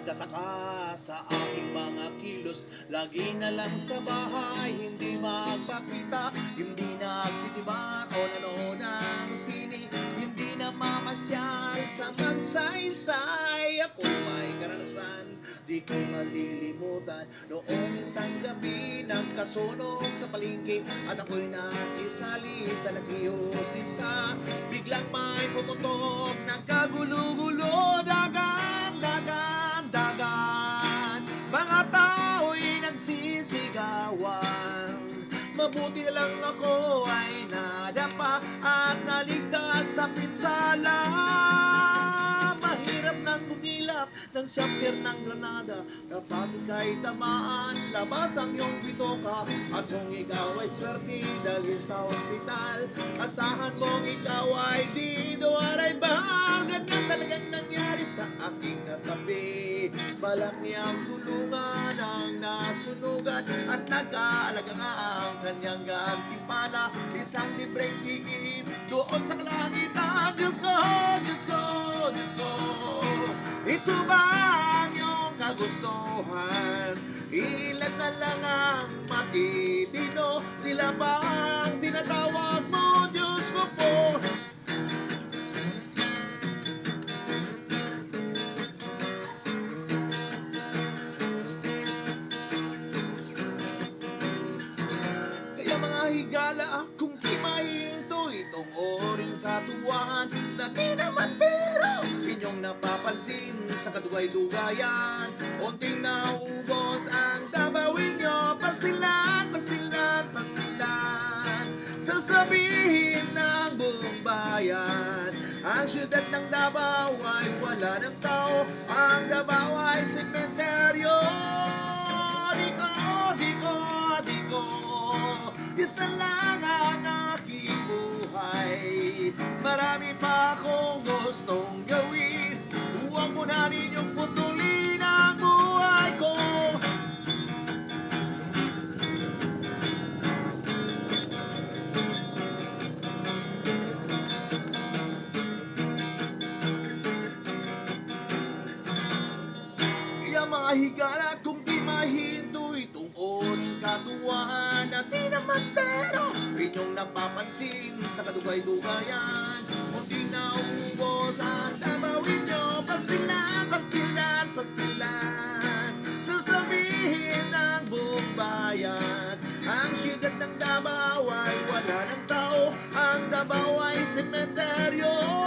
nagtataka sa aking mga kilos. Lagi na lang sa bahay, hindi magpakita, hindi nagtitibat o nanood ng sine, hindi na mamasyal sa magsaysay. Ako may karanasan, di ko malilimutan. Noong isang gabi, nagkasunog sa palengke at ako'y nakisali sa nag-iosisa. Biglang may pumutok, nagkagulo-gulo, dagan, dagan, dagan. Mga tao'y nagsisigawan. Mabuti na lang ako ay nadapa at naligtas sa pinsala. Mahirap nang umilap ng siyamper ng granada. Kapag ika'y tamaan, labas ang iyong bitoka. At kung ikaw ay swerte dalhin sa ospital, asahan mong ikaw ay di doaray bahal. Ganyan talagang nangyari sa aking katabi. Balak niyang tulungan ang nasunugan at nag-aalaga nga ang kanyang gantimpala. Isang libreng kikinit doon sa kalangitan. Diyos ko, Diyos ko, Diyos ko, ito ba ang iyong kagustuhan? Ilan na lang ang matitino, sila ba ang tinatawag mo? Diyos ko po. Kaya mga higala, kung di mahinto itong oring katuwaan na di naman pero inyong napapansin sa kadugay-dugayan. Unting naubos ang dabawin nyo, pastilan, pastilan, pastilan. Sasabihin ng buong bayan, ang syudad ng Davao ay wala ng tao, ang Davao ay sementeryo. Di ko, di ko, di ko, isa lang ang aking buhay. Marami pa akong gustong gawin. Huwag mo na ninyong putulin ang buhay ko. Kaya mga higala, kung di mahinto itong oring katuwaan na di naman pero inyong napapansin sa kadugay-dugayan. Unti na ubos ang dabawin nyo, pastilan, pastilan, pastilan. Sasabihin ng buong bayan, ang syudad ng Davao ay wala ng tao, ang Davao ay sementeryo.